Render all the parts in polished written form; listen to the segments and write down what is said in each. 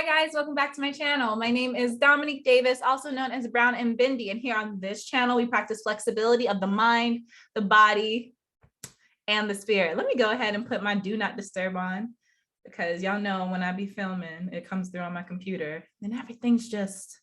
Hi guys, welcome back to my channel. My name is Dominique Davis, also known as Brown and Bendy. And here on this channel, we practice flexibility of the mind, the body, and the spirit. Let me go ahead and put my do not disturb on because y'all know when I be filming, it comes through on my computer and everything's just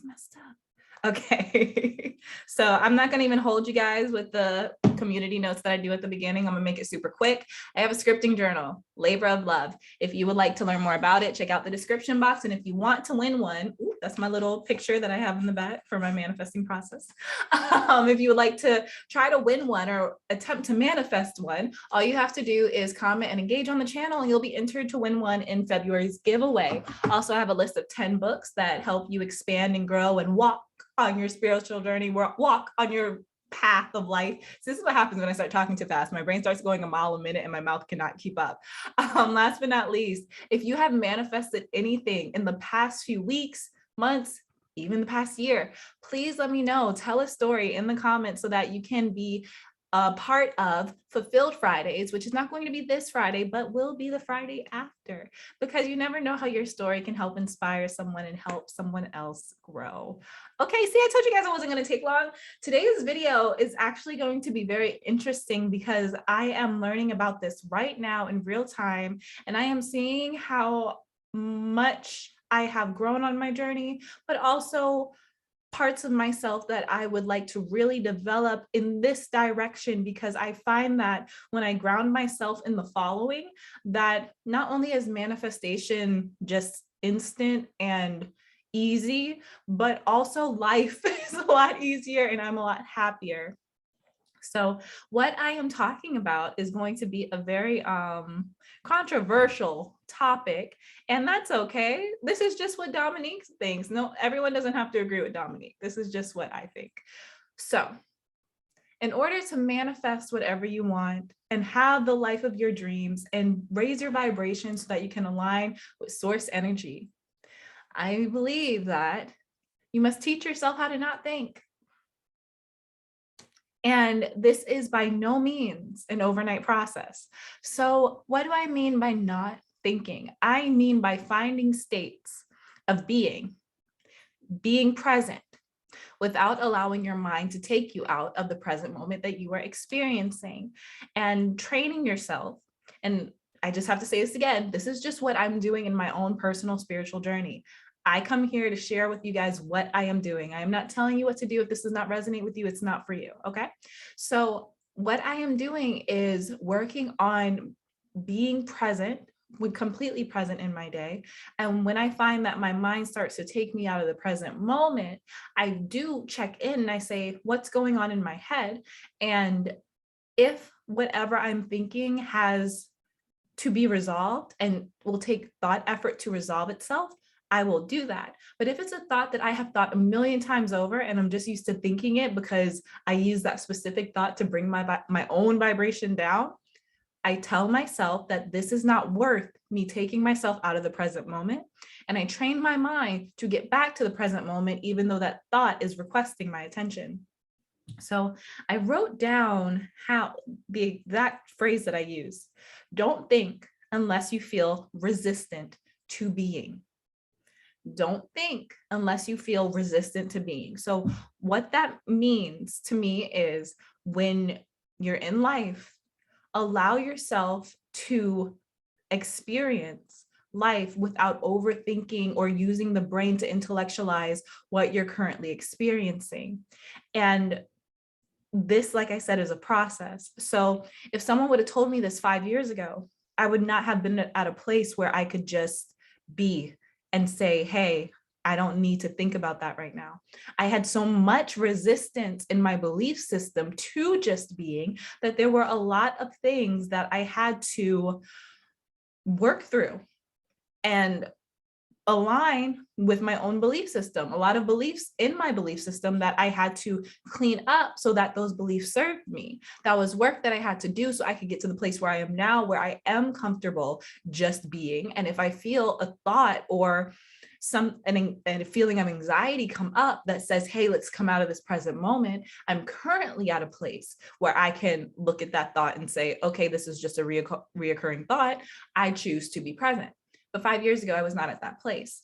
messed up. Okay, so I'm not gonna even hold you guys with the community notes that I do at the beginning. I'm gonna make it super quick. I have a scripting journal, Labor of Love. If you would like to learn more about it, check out the description box. And if you want to win one, ooh, that's my little picture that I have in the back for my manifesting process. If you would like to try to win one or attempt to manifest one, all you have to do is comment and engage on the channel and you'll be entered to win one in February's giveaway. Also, I have a list of 10 books that help you expand and grow and walk on your spiritual journey, walk on your path of life. So this is what happens when I start talking too fast. My brain starts going a mile a minute and my mouth cannot keep up. Last but not least, if you have manifested anything in the past few weeks, months, even the past year, please let me know. Tell a story in the comments so that you can be a part of Fulfilled Fridays, which is not going to be this Friday, but will be the Friday after, because you never know how your story can help inspire someone and help someone else grow. Okay, see, I told you guys it wasn't going to take long. Today's video is actually going to be very interesting because I am learning about this right now in real time, and I am seeing how much I have grown on my journey, but also parts of myself that I would like to really develop in this direction, because I find that when I ground myself in the following, that not only is manifestation just instant and easy, but also life is a lot easier and I'm a lot happier. So what I am talking about is going to be a very controversial topic, and that's okay. This is just what Dominique thinks. No, everyone doesn't have to agree with Dominique. This is just what I think. So in order to manifest whatever you want and have the life of your dreams and raise your vibration so that you can align with source energy, I believe that you must teach yourself how to not think. And this is by no means an overnight process. So what do I mean by not thinking? I mean by finding states of being present without allowing your mind to take you out of the present moment that you are experiencing, and training yourself. And I just have to say this again, this is just what I'm doing in my own personal spiritual journey. I come here to share with you guys what I am doing. I am not telling you what to do. If this does not resonate with you, it's not for you, okay? So what I am doing is working on being present, completely present in my day. And when I find that my mind starts to take me out of the present moment, I do check in and I say, what's going on in my head? And if whatever I'm thinking has to be resolved and will take thought effort to resolve itself, I will do that. But if it's a thought that I have thought a million times over and I'm just used to thinking it because I use that specific thought to bring my own vibration down, I tell myself that this is not worth me taking myself out of the present moment. And I train my mind to get back to the present moment, even though that thought is requesting my attention. So I wrote down how the exact phrase that I use: don't think unless you feel resistant to being. Don't think unless you feel resistant to being. So what that means to me is when you're in life, allow yourself to experience life without overthinking or using the brain to intellectualize what you're currently experiencing. And this, like I said, is a process. So if someone would have told me this 5 years ago, I would not have been at a place where I could just be and say, hey, I don't need to think about that right now. I had so much resistance in my belief system to just being that there were a lot of things that I had to work through and align with my own belief system. A lot of beliefs in my belief system that I had to clean up so that those beliefs served me. That was work that I had to do so I could get to the place where I am now, where I am comfortable just being. And if I feel a thought or a feeling of anxiety come up that says, hey, let's come out of this present moment, I'm currently at a place where I can look at that thought and say, okay, this is just a reoccurring thought. I choose to be present. But 5 years ago, I was not at that place.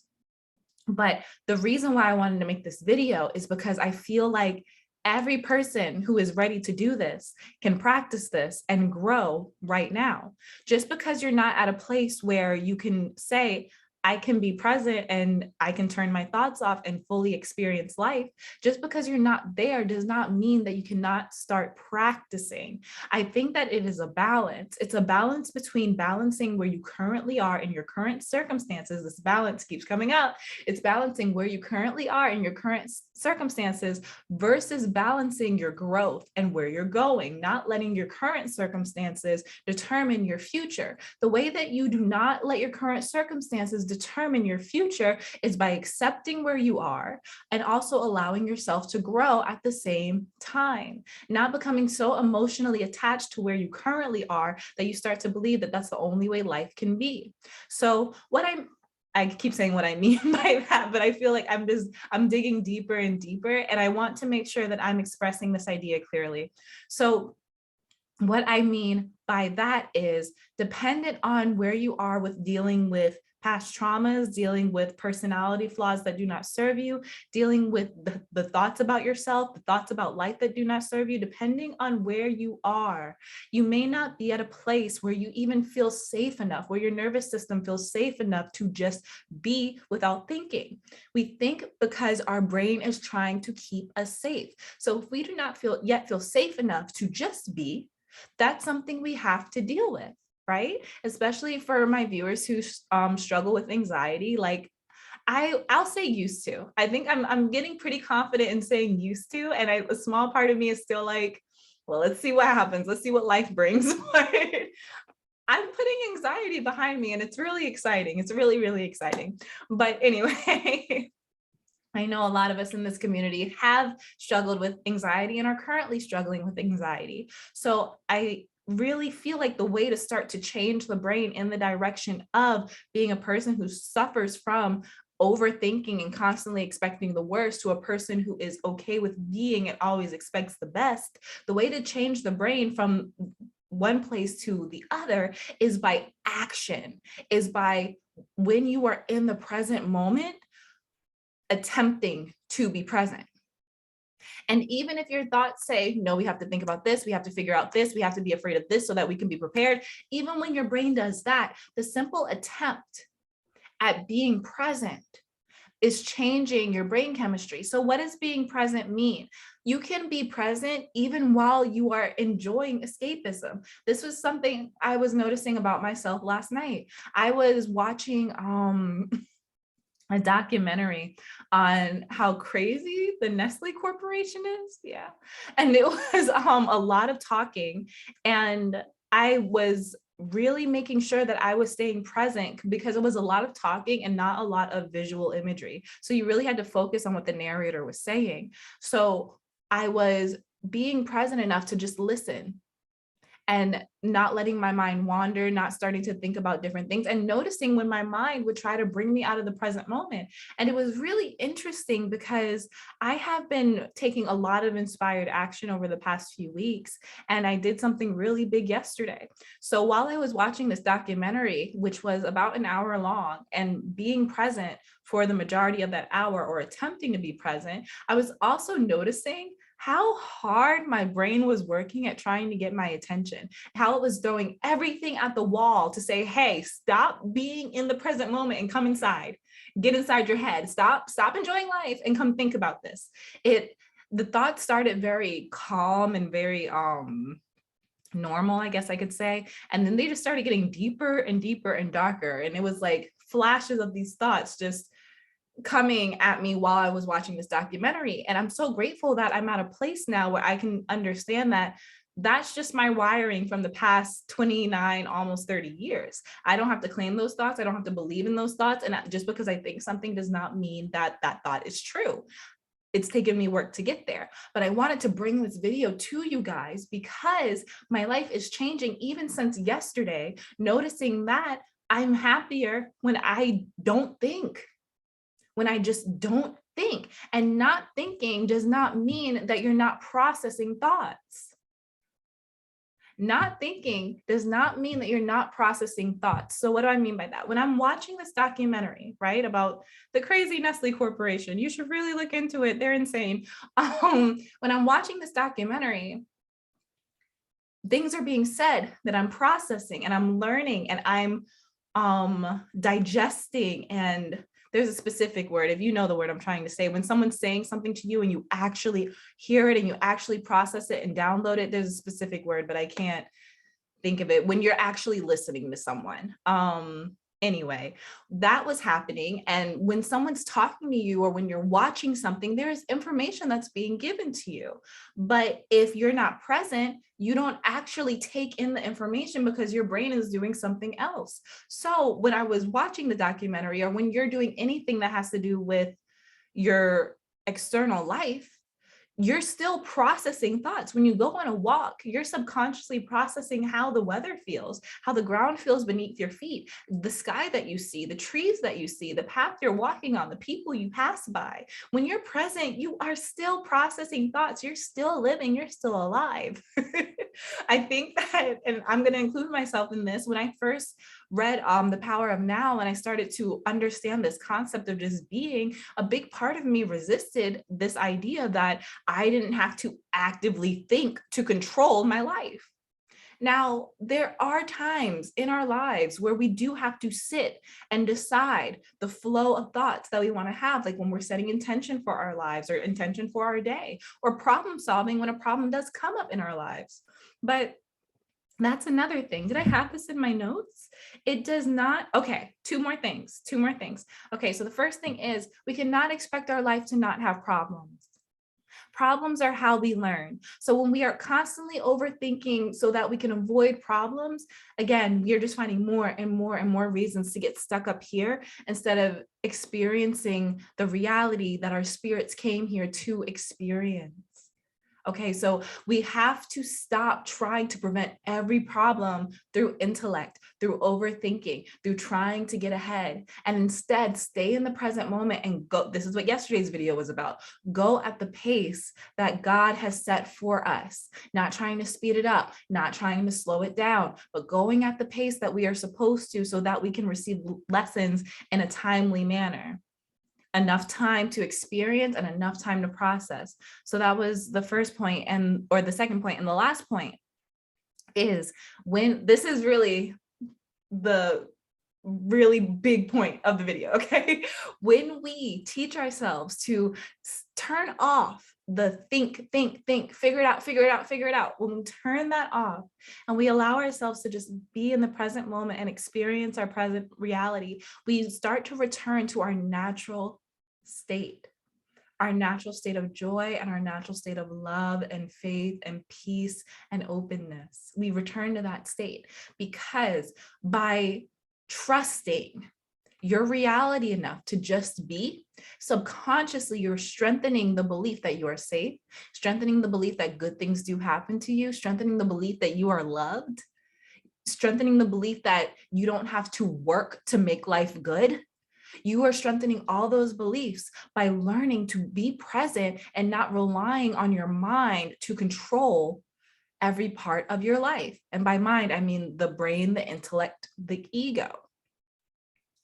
But the reason why I wanted to make this video is because I feel like every person who is ready to do this can practice this and grow right now. Just because you're not at a place where you can say, I can be present and I can turn my thoughts off and fully experience life. Just because you're not there does not mean that you cannot start practicing. I think that it is a balance. It's a balance between balancing where you currently are in your current circumstances. This balance keeps coming up. It's balancing where you currently are in your current circumstances versus balancing your growth and where you're going, not letting your current circumstances determine your future. The way that you do not let your current circumstances determine your future is by accepting where you are and also allowing yourself to grow at the same time, not becoming so emotionally attached to where you currently are that you start to believe that that's the only way life can be. So I keep saying what I mean by that, but I feel like I'm digging deeper and deeper, and I want to make sure that I'm expressing this idea clearly. So what I mean by that is, dependent on where you are with dealing with past traumas, dealing with personality flaws that do not serve you, dealing with the thoughts about yourself, the thoughts about life that do not serve you, depending on where you are, you may not be at a place where you even feel safe enough, where your nervous system feels safe enough to just be without thinking. We think because our brain is trying to keep us safe. So if we do not feel safe enough to just be, that's something we have to deal with, right? Especially for my viewers who struggle with anxiety. Like, I'll say used to. I think I'm getting pretty confident in saying used to, and a small part of me is still like, well, let's see what happens. Let's see what life brings. But I'm putting anxiety behind me, and it's really exciting. It's really, really exciting. But anyway, I know a lot of us in this community have struggled with anxiety and are currently struggling with anxiety. So I really feel like the way to start to change the brain in the direction of being a person who suffers from overthinking and constantly expecting the worst to a person who is okay with being and always expects the best, the way to change the brain from one place to the other is by action, is by, when you are in the present moment, attempting to be present. And even if your thoughts say, no, we have to think about this, we have to figure out this, we have to be afraid of this so that we can be prepared, even when your brain does that, the simple attempt at being present is changing your brain chemistry. So what does being present mean? You can be present even while you are enjoying escapism. This was something I was noticing about myself last night. I was watching a documentary on how crazy the Nestle Corporation is. Yeah. And it was a lot of talking, and I was really making sure that I was staying present because it was a lot of talking and not a lot of visual imagery. So you really had to focus on what the narrator was saying. So I was being present enough to just listen and not letting my mind wander, not starting to think about different things, and noticing when my mind would try to bring me out of the present moment. And it was really interesting because I have been taking a lot of inspired action over the past few weeks, and I did something really big yesterday. So while I was watching this documentary, which was about an hour long, and being present for the majority of that hour, or attempting to be present, I was also noticing how hard my brain was working at trying to get my attention, how it was throwing everything at the wall to say, hey, stop being in the present moment and come inside, get inside your head, stop enjoying life and come think about this. The thoughts started very calm and very normal, I guess I could say. And then they just started getting deeper and deeper and darker. And it was like flashes of these thoughts just coming at me while I was watching this documentary. And I'm so grateful that I'm at a place now where I can understand that that's just my wiring from the past 29, almost 30 years. I don't have to claim those thoughts. I don't have to believe in those thoughts. And just because I think something does not mean that that thought is true. It's taken me work to get there, but I wanted to bring this video to you guys because my life is changing even since yesterday, noticing that I'm happier when I don't think. When I just don't think. And not thinking does not mean that you're not processing thoughts. Not thinking does not mean that you're not processing thoughts. So what do I mean by that? When I'm watching this documentary, right, about the crazy Nestle Corporation, you should really look into it. They're insane. When I'm watching this documentary, things are being said that I'm processing and I'm learning and I'm digesting. And there's a specific word, if you know the word I'm trying to say, when someone's saying something to you and you actually hear it and you actually process it and download it, there's a specific word, but I can't think of it. When you're actually listening to someone. Anyway, that was happening. And when someone's talking to you or when you're watching something, there's information that's being given to you. But if you're not present, you don't actually take in the information because your brain is doing something else. So when I was watching the documentary, or when you're doing anything that has to do with your external life, you're still processing thoughts. When you go on a walk, you're subconsciously processing how the weather feels, how the ground feels beneath your feet, the sky that you see, the trees that you see, the path you're walking on, the people you pass by. When you're present, you are still processing thoughts. You're still living, you're still alive. I think that, and I'm going to include myself in this, when I first read The Power of Now and I started to understand this concept of just being, a big part of me resisted this idea that I didn't have to actively think to control my life. Now, there are times in our lives where we do have to sit and decide the flow of thoughts that we want to have, like when we're setting intention for our lives or intention for our day, or problem solving when a problem does come up in our lives. But that's another thing. Did I have this in my notes? It does not. Okay, two more things. Okay, so the first thing is we cannot expect our life to not have problems. Problems are how we learn. So when we are constantly overthinking so that we can avoid problems, again, we are just finding more and more and more reasons to get stuck up here instead of experiencing the reality that our spirits came here to experience. Okay, so we have to stop trying to prevent every problem through intellect, through overthinking, through trying to get ahead, and instead stay in the present moment and go. This is what yesterday's video was about. Go at the pace that God has set for us, not trying to speed it up, not trying to slow it down, but going at the pace that we are supposed to so that we can receive lessons in a timely manner. Enough time to experience and enough time to process. So that was the first point, and or the second point. And the last point is, when this is really the really big point of the video, okay? When we teach ourselves to turn off the think, figure it out. When we turn that off and we allow ourselves to just be in the present moment and experience our present reality, we start to return to our natural state of joy and our natural state of love and faith and peace and openness. We return to that state because by trusting your reality enough to just be, subconsciously you're strengthening the belief that you are safe, strengthening the belief that good things do happen to you, strengthening the belief that you are loved, strengthening the belief that you don't have to work to make life good. You are strengthening all those beliefs by learning to be present and not relying on your mind to control every part of your life. And by mind, I mean the brain, the intellect, the ego.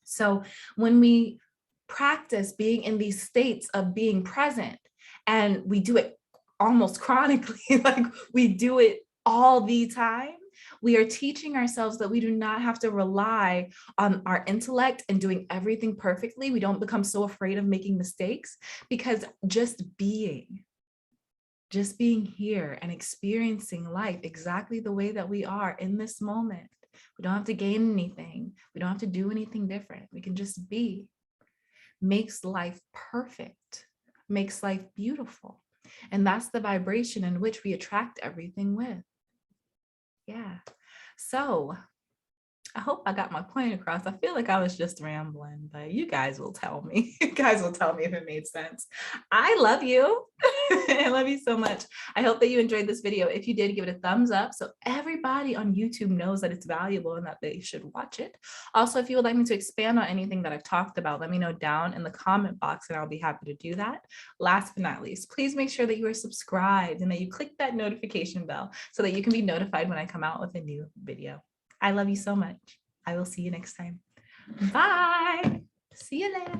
So when we practice being in these states of being present, and we do it almost chronically, like we do it all the time, we are teaching ourselves that we do not have to rely on our intellect and doing everything perfectly. We don't become so afraid of making mistakes, because just being here and experiencing life exactly the way that we are in this moment. We don't have to gain anything. We don't have to do anything different. We can just be. Makes life perfect, makes life beautiful. And that's the vibration in which we attract everything with. Yeah. So I hope I got my point across. I feel like I was just rambling, but you guys will tell me. You guys will tell me if it made sense. I love you. I love you so much. I hope that you enjoyed this video. If you did, give it a thumbs up so everybody on YouTube knows that it's valuable and that they should watch it. Also, if you would like me to expand on anything that I've talked about, let me know down in the comment box and I'll be happy to do that. Last but not least, please make sure that you are subscribed and that you click that notification bell so that you can be notified when I come out with a new video. I love you so much. I will see you next time. Bye. See you later.